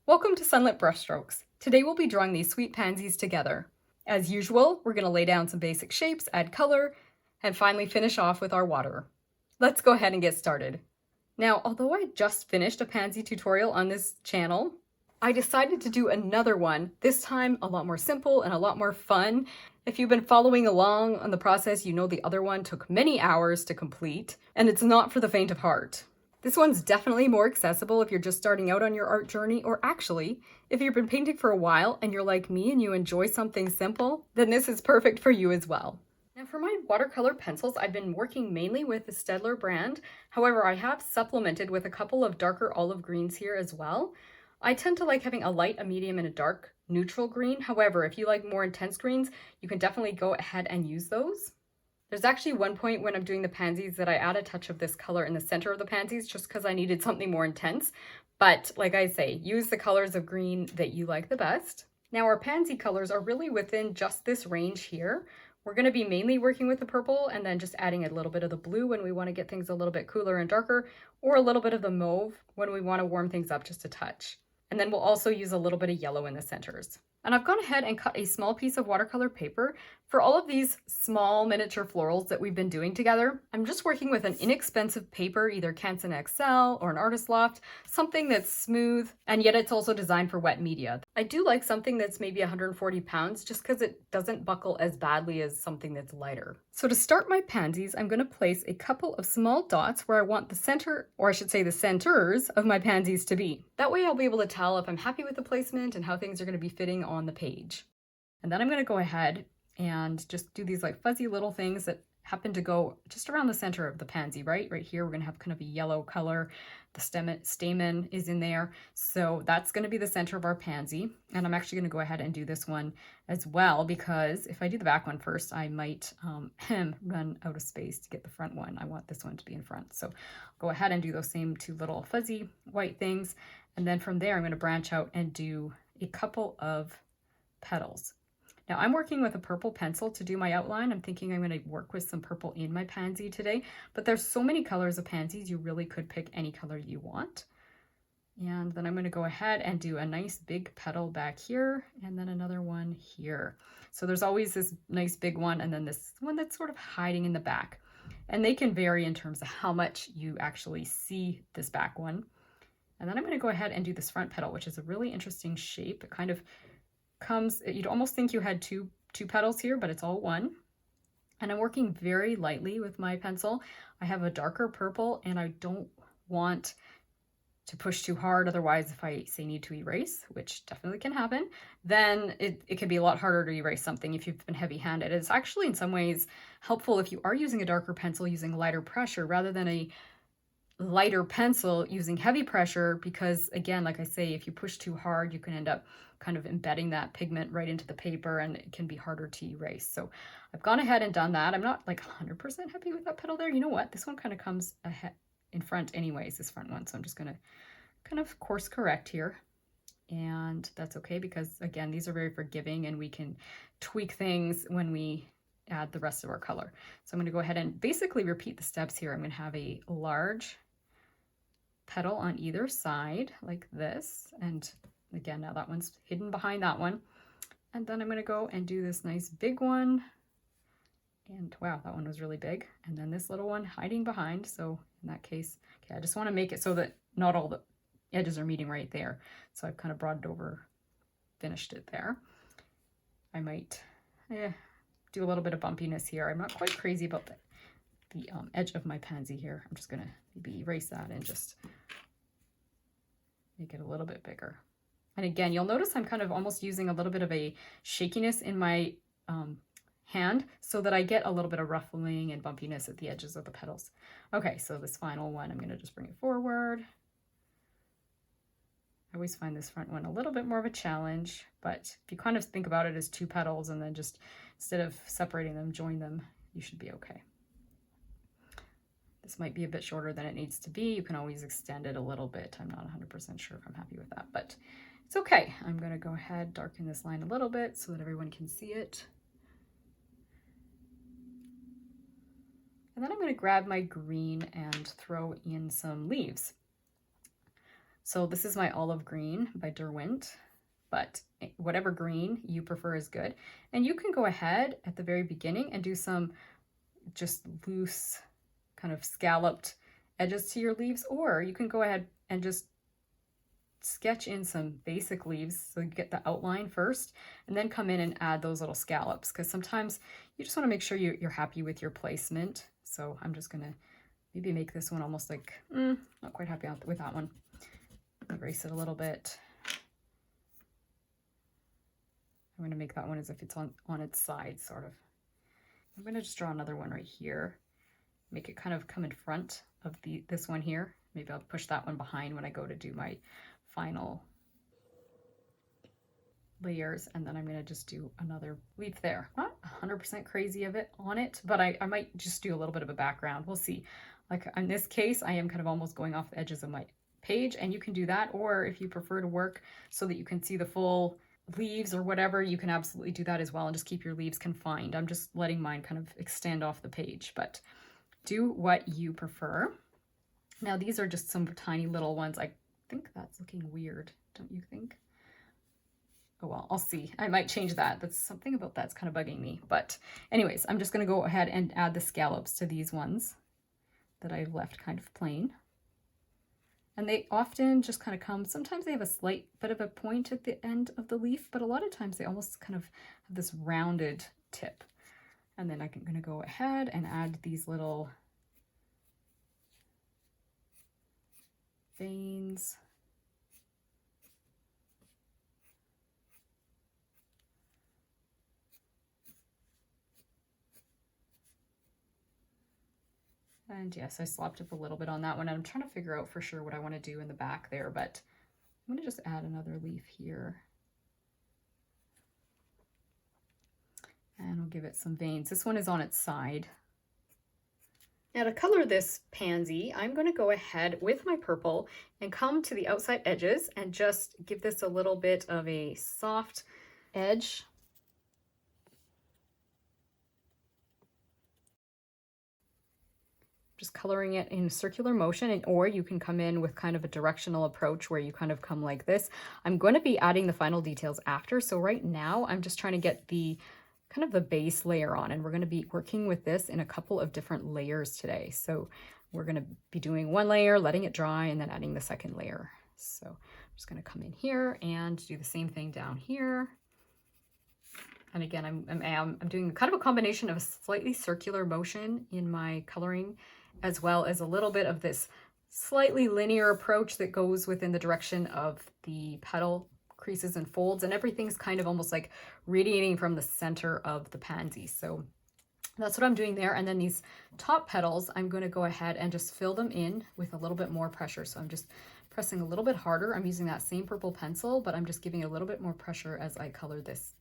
Welcome to Sunlit Brushstrokes. Today we'll be drawing these sweet pansies together. As usual, we're going to lay down some basic shapes, add color, and finally finish off with our water. Let's go ahead and get started. Now, although I just finished a pansy tutorial on this channel, I decided to do another one, this time a lot more simple and a lot more fun. If you've been following along on the process, you know the other one took many hours to complete, and it's not for the faint of heart. This one's definitely more accessible if you're just starting out on your art journey, or actually, if you've been painting for a while and you're like me and you enjoy something simple, then this is perfect for you as well. Now for my watercolor pencils, I've been working mainly with the Staedtler brand. However, I have supplemented with a couple of darker olive greens here as well. I tend to like having a light, a medium, and a dark neutral green. However, if you like more intense greens, you can definitely go ahead and use those. There's actually one point when I'm doing the pansies that I add a touch of this color in the center of the pansies just because I needed something more intense. But like I say, use the colors of green that you like the best. Now our pansy colors are really within just this range here. We're going to be mainly working with the purple and then just adding a little bit of the blue when we want to get things a little bit cooler and darker, or a little bit of the mauve when we want to warm things up just a touch. And then we'll also use a little bit of yellow in the centers. And I've gone ahead and cut a small piece of watercolor paper for all of these small miniature florals that we've been doing together. I'm just working with an inexpensive paper, either Canson XL or an Artist Loft, something that's smooth, and yet it's also designed for wet media. I do like something that's maybe 140 pounds just because it doesn't buckle as badly as something that's lighter. So to start my pansies, I'm going to place a couple of small dots where I want the center, or I should say the centers of my pansies to be. That way I'll be able to tell if I'm happy with the placement and how things are going to be fitting on the page. And then I'm going to go ahead and just do these like fuzzy little things that happen to go just around the center of the pansy, right? Right here, we're going to have kind of a yellow color. The stamen is in there. So that's going to be the center of our pansy. And I'm actually going to go ahead and do this one as well, because if I do the back one first, I might run out of space to get the front one. I want this one to be in front. So I'll go ahead and do those same two little fuzzy white things. And then from there, I'm going to branch out and do a couple of petals. Now I'm working with a purple pencil to do my outline. I'm thinking I'm going to work with some purple in my pansy today, but there's so many colors of pansies, you really could pick any color you want. And then I'm going to go ahead and do a nice big petal back here, and then another one here. So there's always this nice big one, and then this one that's sort of hiding in the back. And they can vary in terms of how much you actually see this back one. And then I'm going to go ahead and do this front petal, which is a really interesting shape. It kind of comes, you'd almost think you had two petals here, but it's all one. And I'm working very lightly with my pencil. I have a darker purple and I don't want to push too hard. Otherwise, if I say need to erase, which definitely can happen, then it can be a lot harder to erase something if you've been heavy-handed. It's actually in some ways helpful if you are using a darker pencil using lighter pressure rather than a lighter pencil using heavy pressure, because again, like I say, if you push too hard, you can end up kind of embedding that pigment right into the paper and it can be harder to erase. So I've gone ahead and done that. I'm not like 100% happy with that petal there. You know what? This one kind of comes ahead in front anyways, this front one. So I'm just going to kind of course correct here. And that's okay because again, these are very forgiving and we can tweak things when we add the rest of our color. So I'm going to go ahead and basically repeat the steps here. I'm going to have a large petal on either side like this, and again, now that one's hidden behind that one, and then I'm going to go and do this nice big one, and wow, that one was really big, and then this little one hiding behind. So in that case, okay, I just want to make it so that not all the edges are meeting right there, so I've kind of brought it over, finished it there. I might do a little bit of bumpiness here. I'm not quite crazy about the edge of my pansy here. I'm just going to maybe erase that and just make it a little bit bigger. And again, you'll notice I'm kind of almost using a little bit of a shakiness in my hand so that I get a little bit of ruffling and bumpiness at the edges of the petals. Okay, so this final one, I'm going to just bring it forward. I always find this front one a little bit more of a challenge, but if you kind of think about it as two petals and then just instead of separating them, join them, you should be okay. This might be a bit shorter than it needs to be. You can always extend it a little bit. I'm not 100% sure if I'm happy with that, but it's okay. I'm going to go ahead, darken this line a little bit so that everyone can see it. And then I'm going to grab my green and throw in some leaves. So this is my olive green by Derwent, but whatever green you prefer is good. And you can go ahead at the very beginning and do some just loose kind of scalloped edges to your leaves, or you can go ahead and just sketch in some basic leaves so you get the outline first and then come in and add those little scallops, because sometimes you just want to make sure you're happy with your placement. So I'm just gonna maybe make this one almost like not quite happy with that one. Erase it a little bit. I'm going to make that one as if it's on its side, sort of. I'm going to just draw another one right here. Make it kind of come in front of this one here. Maybe I'll push that one behind when I go to do my final layers. And then I'm going to just do another leaf there. Not 100% crazy of it on it, but I might just do a little bit of a background. We'll see. Like in this case, I am kind of almost going off the edges of my page, and you can do that. Or if you prefer to work so that you can see the full leaves or whatever, you can absolutely do that as well and just keep your leaves confined. I'm just letting mine kind of extend off the page, but do what you prefer. Now these are just some tiny little ones. I think that's looking weird, don't you think? Oh well, I'll see. I might change that. That's something about that's kind of bugging me. But anyways, I'm just going to go ahead and add the scallops to these ones that I've left kind of plain. And they often just kind of come, sometimes they have a slight bit of a point at the end of the leaf, but a lot of times they almost kind of have this rounded tip. And then I'm going to go ahead and add these little veins. And yes, I slopped up a little bit on that one. I'm trying to figure out for sure what I want to do in the back there, but I'm going to just add another leaf here. And I'll give it some veins. This one is on its side. Now to color this pansy, I'm going to go ahead with my purple and come to the outside edges and just give this a little bit of a soft edge. Just coloring it in circular motion, or you can come in with kind of a directional approach where you kind of come like this. I'm going to be adding the final details after. So right now I'm just trying to get the kind of the base layer on, and we're going to be working with this in a couple of different layers today. So we're going to be doing one layer, letting it dry, and then adding the second layer. So I'm just going to come in here and do the same thing down here. And again, I'm doing kind of a combination of a slightly circular motion in my coloring, as well as a little bit of this slightly linear approach that goes within the direction of the petal creases and folds, and everything's kind of almost like radiating from the center of the pansy. So that's what I'm doing there. And then these top petals, I'm going to go ahead and just fill them in with a little bit more pressure. So I'm just pressing a little bit harder. I'm using that same purple pencil, but I'm just giving it a little bit more pressure as I color this.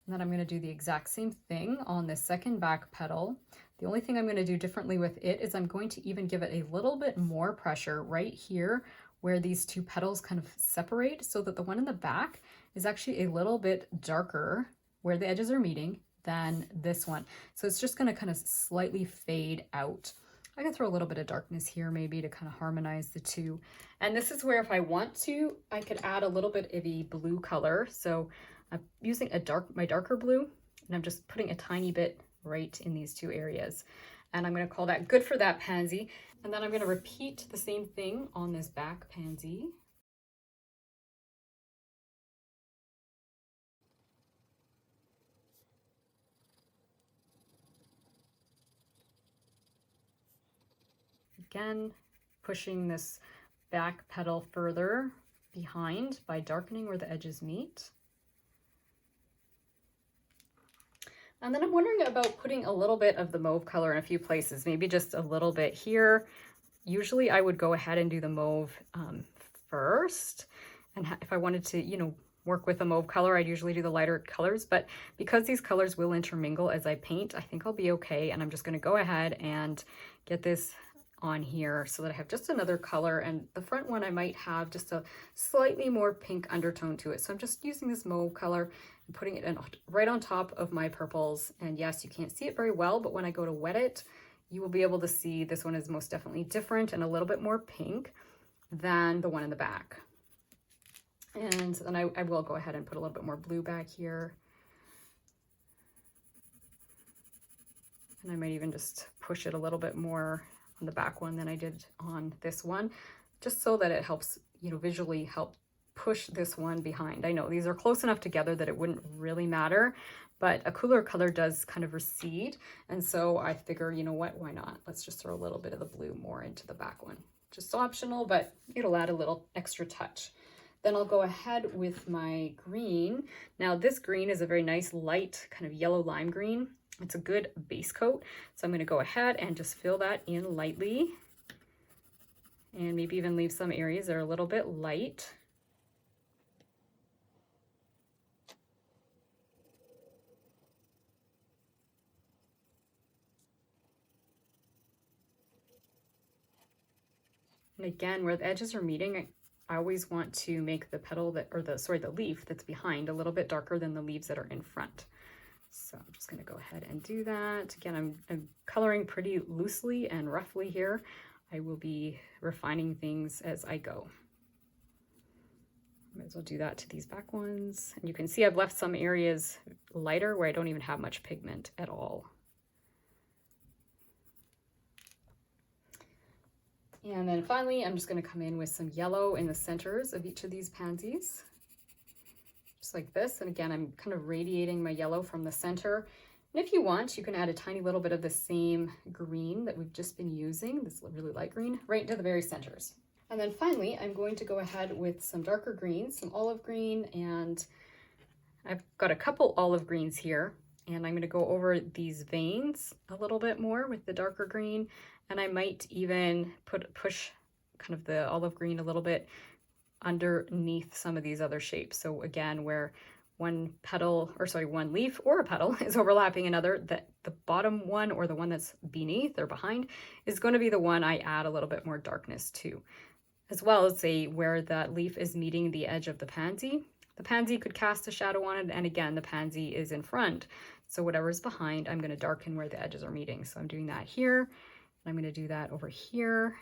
And then I'm going to do the exact same thing on the second back petal. The only thing I'm going to do differently with it is I'm going to even give it a little bit more pressure right here where these two petals kind of separate, so that the one in the back is actually a little bit darker where the edges are meeting than this one. So it's just going to kind of slightly fade out. I can throw a little bit of darkness here maybe to kind of harmonize the two. And this is where if I want to, I could add a little bit of a blue color. So I'm using my darker blue, and I'm just putting a tiny bit right in these two areas. And I'm going to call that good for that pansy. And then I'm going to repeat the same thing on this back pansy. Again, pushing this back petal further behind by darkening where the edges meet. And then I'm wondering about putting a little bit of the mauve color in a few places, maybe just a little bit here. Usually I would go ahead and do the mauve first. And if I wanted to, you know, work with a mauve color, I'd usually do the lighter colors. But because these colors will intermingle as I paint, I think I'll be okay. And I'm just going to go ahead and get this on here so that I have just another color, and the front one I might have just a slightly more pink undertone to it. So I'm just using this mauve color and putting it in right on top of my purples. And yes, you can't see it very well, but when I go to wet it, you will be able to see this one is most definitely different and a little bit more pink than the one in the back. And then I will go ahead and put a little bit more blue back here. And I might even just push it a little bit more on the back one than I did on this one, just so that it helps, you know, visually help push this one behind. I know these are close enough together that it wouldn't really matter, but a cooler color does kind of recede. And so I figure, you know what, why not? Let's just throw a little bit of the blue more into the back one. Just optional, but it'll add a little extra touch. Then I'll go ahead with my green. Now this green is a very nice light kind of yellow lime green. It's a good base coat. So I'm going to go ahead and just fill that in lightly, and maybe even leave some areas that are a little bit light. And again, where the edges are meeting, I always want to make the petal that, or the leaf that's behind a little bit darker than the leaves that are in front. So I'm just going to go ahead and do that. Again, I'm coloring pretty loosely and roughly here. I will be refining things as I go. Might as well do that to these back ones. And you can see I've left some areas lighter where I don't even have much pigment at all. And then finally, I'm just going to come in with some yellow in the centers of each of these pansies. Just like this. And again, I'm kind of radiating my yellow from the center. And if you want, you can add a tiny little bit of the same green that we've just been using, this really light green, right into the very centers. And then finally, I'm going to go ahead with some darker greens, some olive green, and I've got a couple olive greens here. And I'm going to go over these veins a little bit more with the darker green. And I might even push kind of the olive green a little bit underneath some of these other shapes. So again, where one leaf or a petal is overlapping another, that the bottom one or the one that's beneath or behind is going to be the one I add a little bit more darkness to, as well as where that leaf is meeting the edge of the pansy. The pansy could cast a shadow on it, and again, the pansy is in front. So whatever's behind, I'm going to darken where the edges are meeting. So I'm doing that here, and I'm going to do that over here.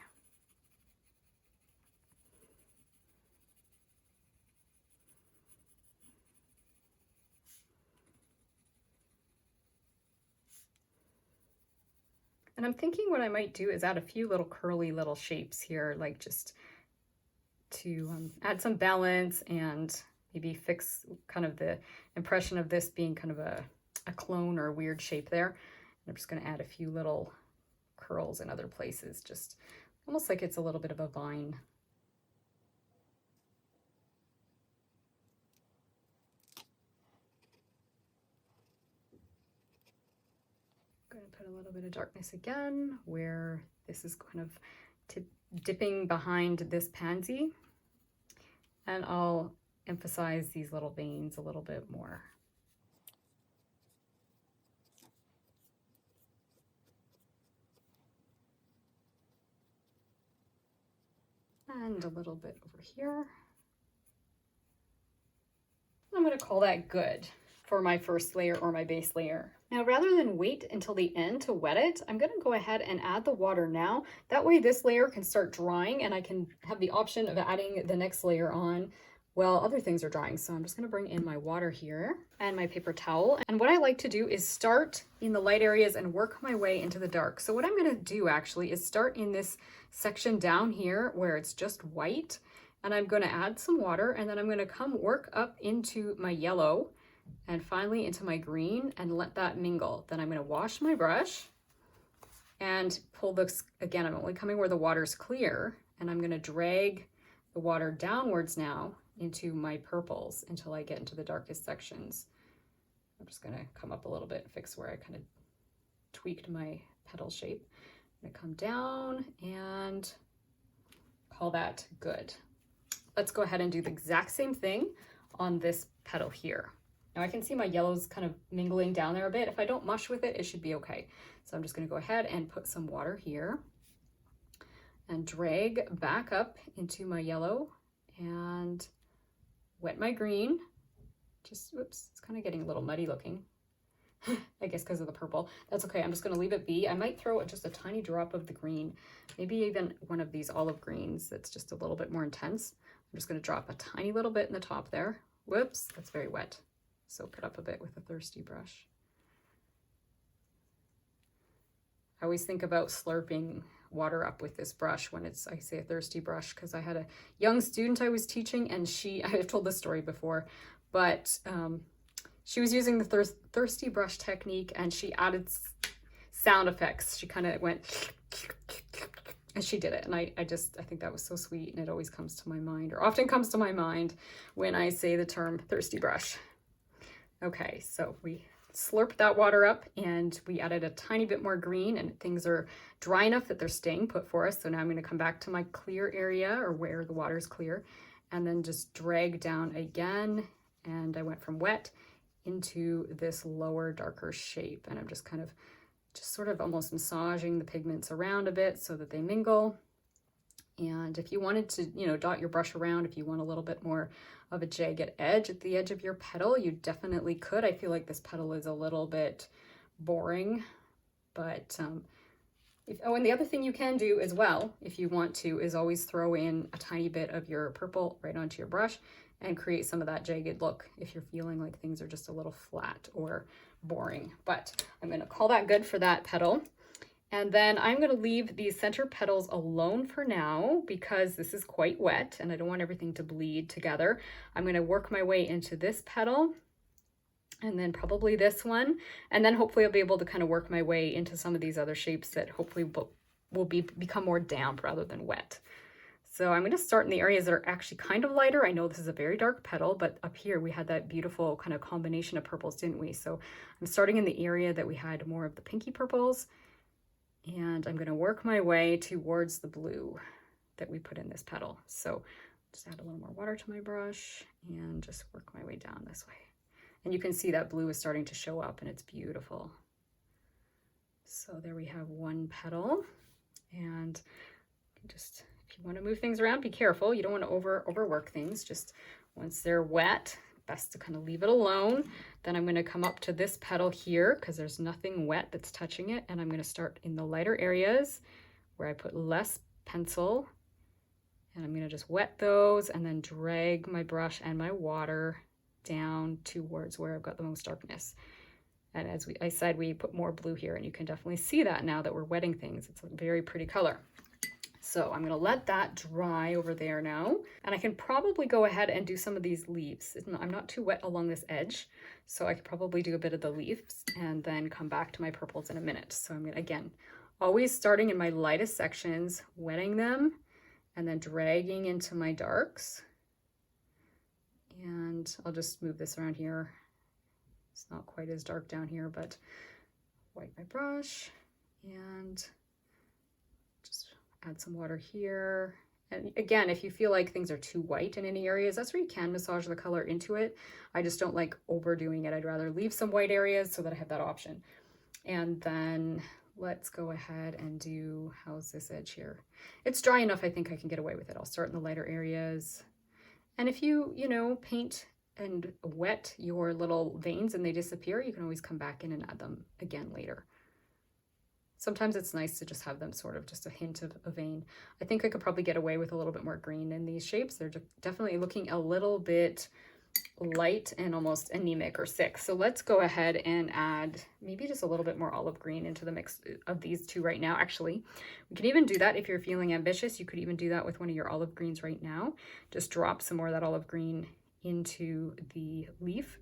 And I'm thinking what I might do is add a few little curly little shapes here, like just to add some balance and maybe fix kind of the impression of this being kind of a clone or a weird shape there. And I'm just going to add a few little curls in other places, just almost like it's a little bit of a vine. Going to put a little bit of darkness again where this is kind of dipping behind this pansy, and I'll emphasize these little veins a little bit more. And a little bit over here. I'm going to call that good for my first layer or my base layer. Now, rather than wait until the end to wet it, I'm going to go ahead and add the water now. That way this layer can start drying and I can have the option of adding the next layer on while other things are drying. So I'm just going to bring in my water here and my paper towel. And what I like to do is start in the light areas and work my way into the dark. So what I'm going to do actually is start in this section down here where it's just white, and I'm going to add some water, and then I'm going to come work up into my yellow and finally into my green and let that mingle. Then I'm going to wash my brush and pull this, again, I'm only coming where the water's clear, and I'm going to drag the water downwards now into my purples until I get into the darkest sections. I'm just going to come up a little bit and fix where I kind of tweaked my petal shape. I'm going to come down and call that good. Let's go ahead and do the exact same thing on this petal here. Now I can see my yellows kind of mingling down there a bit. If I don't mush with it, it should be okay. So I'm just going to go ahead and put some water here. and drag back up into my yellow and wet my green. Just, whoops, it's kind of getting a little muddy looking. I guess because of the purple. That's okay, I'm just gonna leave it be. I might throw just a tiny drop of the green, maybe even one of these olive greens that's just a little bit more intense. I'm just gonna drop a tiny little bit in the top there. Whoops, that's very wet. Soak it up a bit with a thirsty brush. I always think about slurping water up with this brush when it's, I say a thirsty brush, because I had a young student I was teaching, and I've told this story before, but she was using the thirsty brush technique, and she added sound effects. She kind of went, and she did it. And I think that was so sweet, and it always comes to my mind, or often comes to my mind when I say the term thirsty brush. Okay, so we slurped that water up, and we added a tiny bit more green, and things are dry enough that they're staying put for us. So now I'm going to come back to my clear area, or where the water is clear, and then just drag down again. And I went from wet into this lower, darker shape, and I'm just kind of sort of almost massaging the pigments around a bit so that they mingle. And if you wanted to, you know, dot your brush around, if you want a little bit more of a jagged edge at the edge of your petal, you definitely could. I feel like this petal is a little bit boring, but and the other thing you can do as well, if you want to, is always throw in a tiny bit of your purple right onto your brush and create some of that jagged look if you're feeling like things are just a little flat or boring. But I'm going to call that good for that petal. And then I'm going to leave these center petals alone for now because this is quite wet and I don't want everything to bleed together. I'm going to work my way into this petal and then probably this one. And then hopefully I'll be able to kind of work my way into some of these other shapes that hopefully will become more damp rather than wet. So I'm going to start in the areas that are actually kind of lighter. I know this is a very dark petal, but up here we had that beautiful kind of combination of purples, didn't we? So I'm starting in the area that we had more of the pinky purples, and I'm going to work my way towards the blue that we put in this petal. So just add a little more water to my brush and just work my way down this way. And you can see that blue is starting to show up and it's beautiful. So there we have one petal, and just, if you want to move things around, be careful. You don't want to overwork things. Just once they're wet, best to kind of leave it alone. Then I'm going to come up to this petal here because there's nothing wet that's touching it. And I'm going to start in the lighter areas where I put less pencil. And I'm going to just wet those and then drag my brush and my water down towards where I've got the most darkness. And as I said, we put more blue here, and you can definitely see that now that we're wetting things. It's a very pretty color. So I'm going to let that dry over there now. And I can probably go ahead and do some of these leaves. I'm not too wet along this edge, so I could probably do a bit of the leaves and then come back to my purples in a minute. So I'm going to, again, always starting in my lightest sections, wetting them, and then dragging into my darks. And I'll just move this around here. It's not quite as dark down here, but wipe my brush and just add some water here. And again, if you feel like things are too white in any areas, that's where you can massage the color into it. I just don't like overdoing it. I'd rather leave some white areas so that I have that option. And then let's go ahead and do, how's this edge here? It's dry enough, I think I can get away with it. I'll start in the lighter areas. And if you paint and wet your little veins and they disappear, you can always come back in and add them again later. Sometimes it's nice to just have them sort of just a hint of a vein. I think I could probably get away with a little bit more green in these shapes. They're definitely looking a little bit light and almost anemic or sick. So let's go ahead and add maybe just a little bit more olive green into the mix of these two right now. Actually, we can even do that if you're feeling ambitious. You could even do that with one of your olive greens right now. Just drop some more of that olive green into the leaf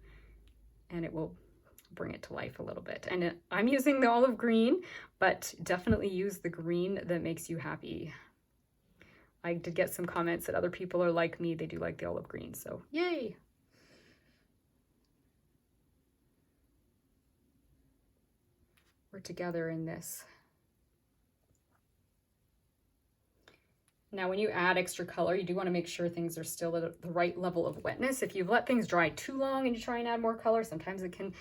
and it will bring it to life a little bit. And I'm using the olive green, but definitely use the green that makes you happy. I did get some comments that other people are like me. They do like the olive green, so yay. We're together in this. Now, when you add extra color, you do want to make sure things are still at the right level of wetness. If you've let things dry too long and you try and add more color, sometimes it can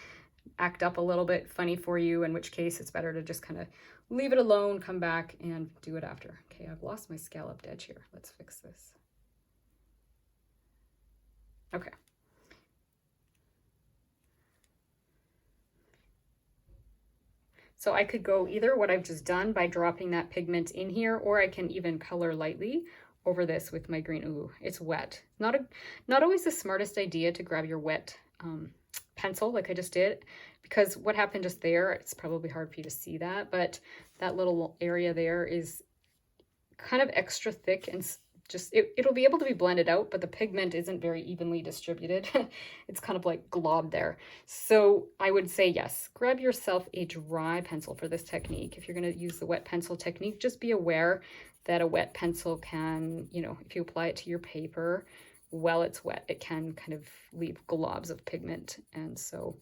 act up a little bit funny for you, in which case it's better to just kind of leave it alone, come back and do it after. Okay, I've lost my scalloped edge here. Let's fix this. Okay. So I could go either what I've just done by dropping that pigment in here, or I can even color lightly over this with my green. Ooh, it's wet. Not always the smartest idea to grab your wet pencil like I just did, because what happened just there, it's probably hard for you to see that, but that little area there is kind of extra thick and just it'll be able to be blended out, but the pigment isn't very evenly distributed. It's kind of like globbed there. So I would say yes, grab yourself a dry pencil for this technique. If you're going to use the wet pencil technique, just be aware that a wet pencil can, you know, if you apply it to your paper while it's wet, it can kind of leave globs of pigment. And so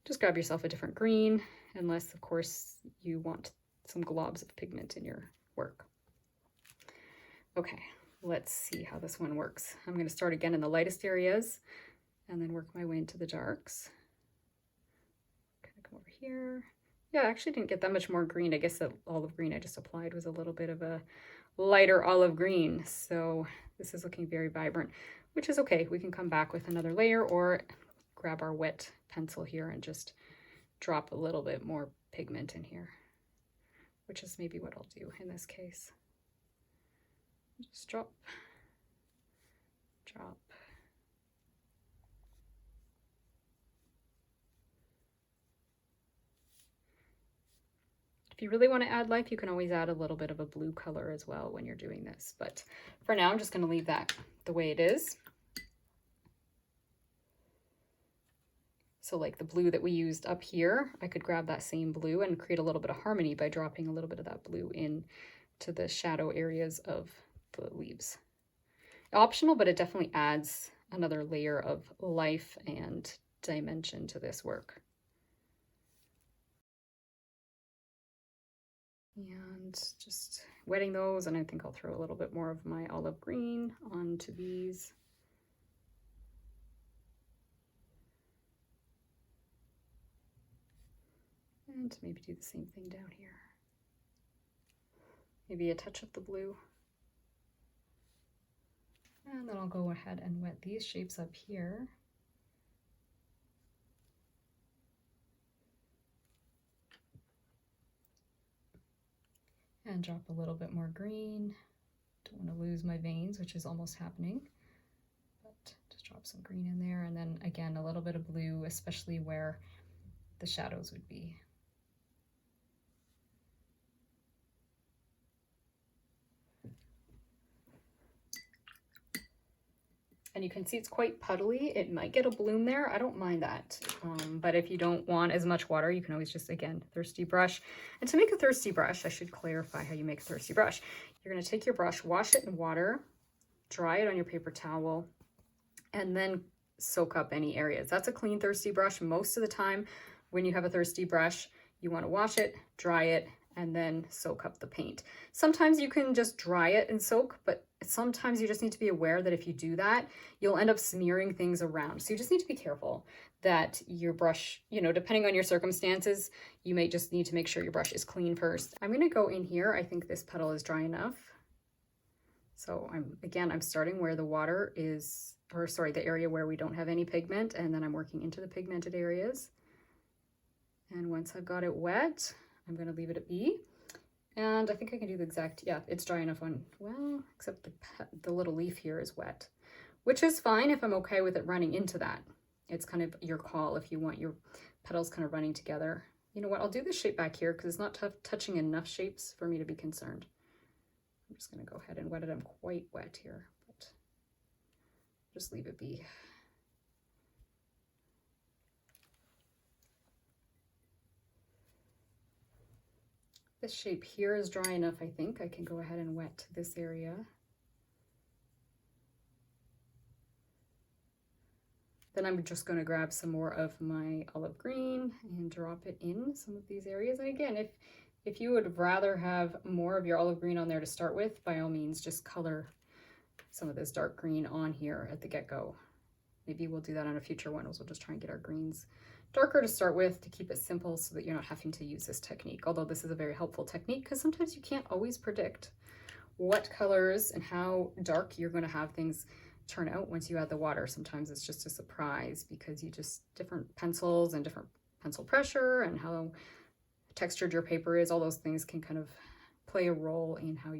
just grab yourself a different green, unless of course you want some globs of pigment in your work. Okay, let's see how this one works. I'm going to start again in the lightest areas and then work my way into the darks. Kind of come over here. Yeah, I actually didn't get that much more green. I guess that olive green I just applied was a little bit of a lighter olive green. So this is looking very vibrant, which is okay. We can come back with another layer or grab our wet pencil here and just drop a little bit more pigment in here, which is maybe what I'll do in this case. Just drop, drop. If you really want to add life, you can always add a little bit of a blue color as well when you're doing this. But for now, I'm just going to leave that the way it is. So like the blue that we used up here, I could grab that same blue and create a little bit of harmony by dropping a little bit of that blue in to the shadow areas of the leaves. Optional, but it definitely adds another layer of life and dimension to this work. And just wetting those, and I think I'll throw a little bit more of my olive green onto these. And maybe do the same thing down here. Maybe a touch of the blue. And then I'll go ahead and wet these shapes up here. And drop a little bit more green. Don't want to lose my veins, which is almost happening. But just drop some green in there, and then again a little bit of blue, especially where the shadows would be. And you can see it's quite puddly. It might get a bloom there. I don't mind that. But if you don't want as much water, you can always just, again, thirsty brush. And to make a thirsty brush, I should clarify how you make a thirsty brush. You're going to take your brush, wash it in water, dry it on your paper towel, and then soak up any areas. That's a clean thirsty brush. Most of the time when you have a thirsty brush, you want to wash it, dry it, and then soak up the paint. Sometimes you can just dry it and soak, but sometimes you just need to be aware that if you do that, you'll end up smearing things around. So you just need to be careful that your brush, you know, depending on your circumstances, you may just need to make sure your brush is clean first. I'm going to go in here. I think this petal is dry enough. So I'm starting where the water is, or sorry, the area where we don't have any pigment, and then I'm working into the pigmented areas. And once I've got it wet, I'm going to leave it be. And I think I can do the exact, yeah, it's dry enough on, well, except the little leaf here is wet, which is fine if I'm okay with it running into that. It's kind of your call if you want your petals kind of running together. You know what, I'll do this shape back here because it's not touching enough shapes for me to be concerned. I'm just going to go ahead and wet it. I'm quite wet here, but just leave it be. This shape here is dry enough, I think. I can go ahead and wet this area. Then I'm just going to grab some more of my olive green and drop it in some of these areas. And again, if you would rather have more of your olive green on there to start with, by all means, just color some of this dark green on here at the get-go. Maybe we'll do that on a future one. We'll just try and get our greens darker to start with to keep it simple so that you're not having to use this technique. Although this is a very helpful technique because sometimes you can't always predict what colors and how dark you're going to have things turn out once you add the water. Sometimes it's just a surprise because you just, different pencils and different pencil pressure and how textured your paper is, all those things can kind of play a role in how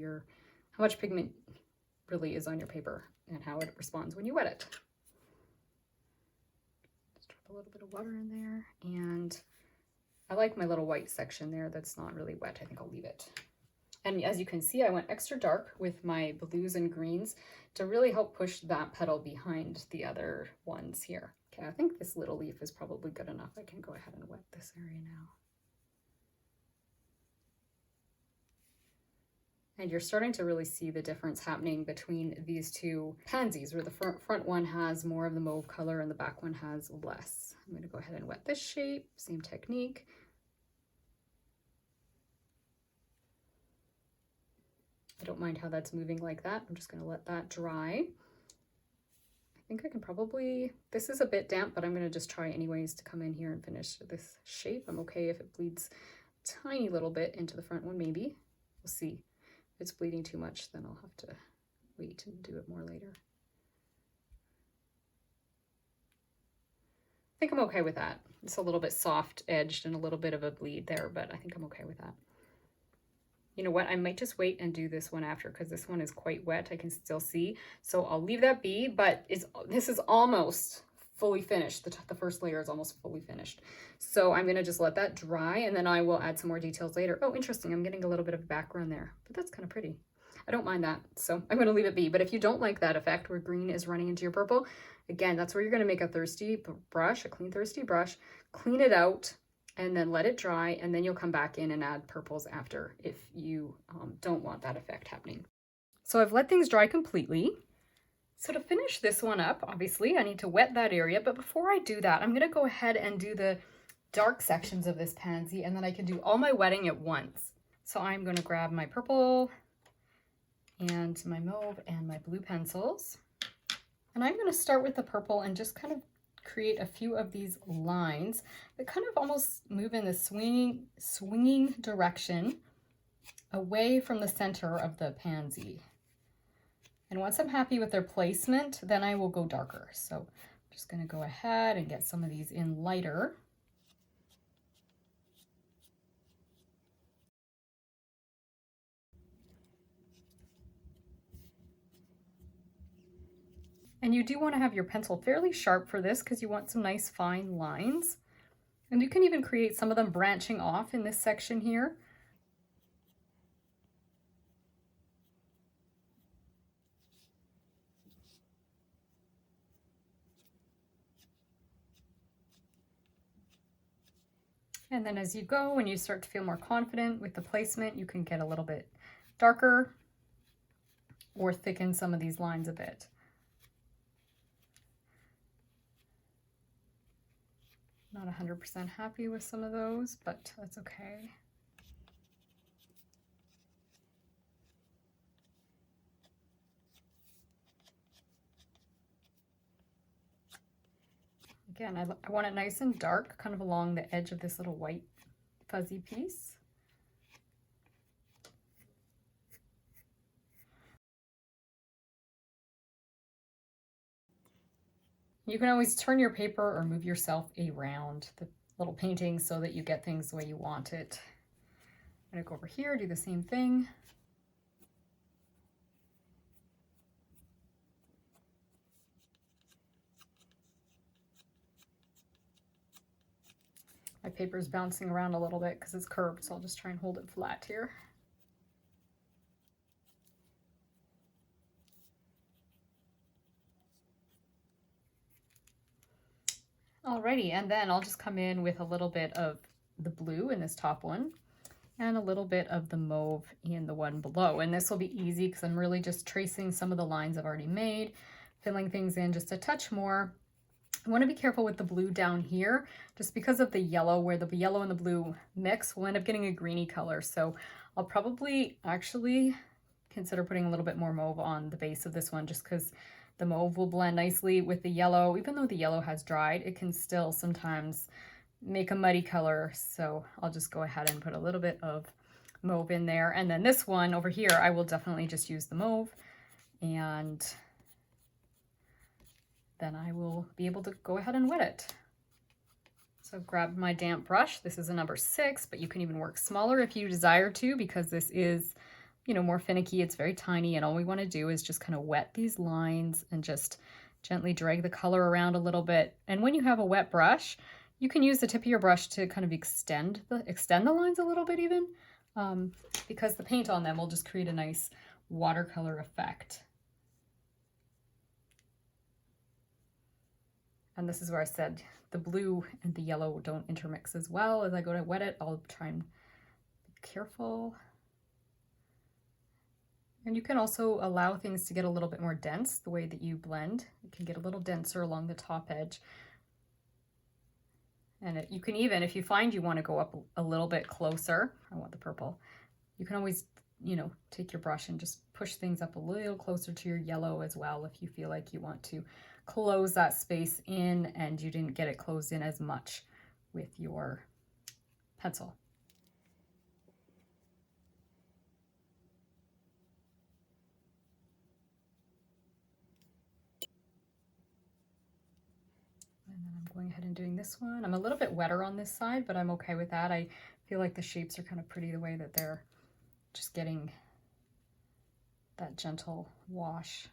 much pigment really is on your paper and how it responds when you wet it. Just drop a little bit of water in there, and I like my little white section there that's not really wet. I think I'll leave it. And as you can see, I went extra dark with my blues and greens to really help push that petal behind the other ones here. Okay, I think this little leaf is probably good enough. I can go ahead and wet this area now. And you're starting to really see the difference happening between these two pansies, where the front one has more of the mauve color and the back one has less. I'm going to go ahead and wet this shape, same technique. I don't mind how that's moving like that. I'm just going to let that dry. I think I can probably, this is a bit damp, but I'm going to just try anyways to come in here and finish this shape. I'm okay if it bleeds a tiny little bit into the front one, maybe. We'll see. If it's bleeding too much, then I'll have to wait and do it more later. I think I'm okay with that. It's a little bit soft edged and a little bit of a bleed there, but I think I'm okay with that. You know what? I might just wait and do this one after because this one is quite wet. I can still see. So I'll leave that be, but this is almost fully finished. The first layer is almost fully finished. So I'm going to just let that dry, and then I will add some more details later. Oh, interesting. I'm getting a little bit of background there, but that's kind of pretty. I don't mind that. So I'm going to leave it be. But if you don't like that effect where green is running into your purple, again, that's where you're going to make a thirsty brush, a clean thirsty brush, clean it out, and then let it dry, and then you'll come back in and add purples after if you don't want that effect happening. So I've let things dry completely. So to finish this one up, obviously, I need to wet that area, but before I do that, I'm going to go ahead and do the dark sections of this pansy, and then I can do all my wetting at once. So I'm going to grab my purple and my mauve and my blue pencils, and I'm going to start with the purple and just kind of create a few of these lines that kind of almost move in the swinging direction away from the center of the pansy. And once I'm happy with their placement, then I will go darker. So I'm just going to go ahead and get some of these in lighter. And you do want to have your pencil fairly sharp for this because you want some nice fine lines. And you can even create some of them branching off in this section here. And then as you go, when you start to feel more confident with the placement, you can get a little bit darker or thicken some of these lines a bit. Not 100% happy with some of those, but that's okay. Again, I want it nice and dark, kind of along the edge of this little white fuzzy piece. You can always turn your paper or move yourself around the little painting so that you get things the way you want it. I'm gonna go over here, do the same thing. My paper is bouncing around a little bit because it's curved, so I'll just try and hold it flat here. Alrighty, and then I'll just come in with a little bit of the blue in this top one and a little bit of the mauve in the one below. And this will be easy because I'm really just tracing some of the lines I've already made, filling things in just a touch more. I want to be careful with the blue down here, just because of the yellow, where the yellow and the blue mix, we'll end up getting a greeny color. So I'll probably actually consider putting a little bit more mauve on the base of this one, just because the mauve will blend nicely with the yellow. Even though the yellow has dried, it can still sometimes make a muddy color. So I'll just go ahead and put a little bit of mauve in there. And then this one over here, I will definitely just use the mauve, and then I will be able to go ahead and wet it. So grab my damp brush. This is a number 6, but you can even work smaller if you desire to, because this is, you know, more finicky. It's very tiny, and all we want to do is just kind of wet these lines and just gently drag the color around a little bit. And when you have a wet brush, you can use the tip of your brush to kind of extend the lines a little bit even, because the paint on them will just create a nice watercolor effect. And this is where I said the blue and the yellow don't intermix as well. As I go to wet it, I'll try and be careful. And you can also allow things to get a little bit more dense the way that you blend. It can get a little denser along the top edge. And you can even, if you find you want to go up a little bit closer, I want the purple, you can always, you know, take your brush and just push things up a little closer to your yellow as well if you feel like you want to close that space in and you didn't get it closed in as much with your pencil. And then I'm going ahead and doing this one. I'm a little bit wetter on this side, but I'm okay with that. I feel like the shapes are kind of pretty the way that they're just getting that gentle wash.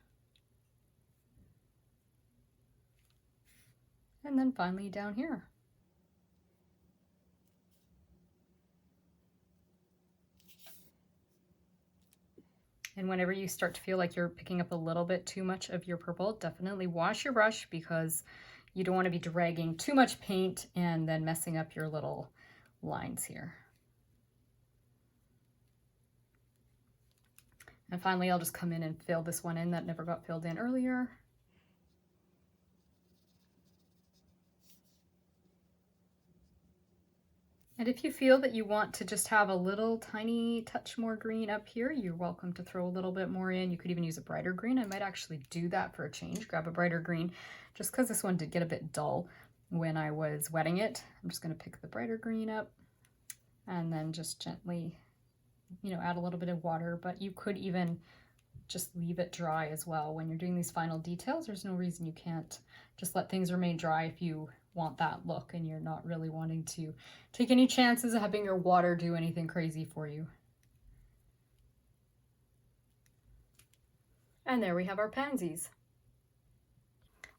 And then finally down here. And whenever you start to feel like you're picking up a little bit too much of your purple, definitely wash your brush, because you don't want to be dragging too much paint and then messing up your little lines here. And finally, I'll just come in and fill this one in that never got filled in earlier. And if you feel that you want to just have a little tiny touch more green up here, you're welcome to throw a little bit more in. You could even use a brighter green. I might actually do that for a change, grab a brighter green, just because this one did get a bit dull when I was wetting it. I'm just going to pick the brighter green up and then just gently, you know, add a little bit of water, but you could even just leave it dry as well. When you're doing these final details, there's no reason you can't just let things remain dry if you want that look and you're not really wanting to take any chances of having your water do anything crazy for you. And there we have our pansies.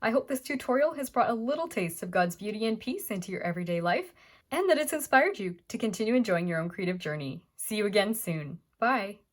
I hope this tutorial has brought a little taste of God's beauty and peace into your everyday life, and that it's inspired you to continue enjoying your own creative journey. See you again soon. Bye.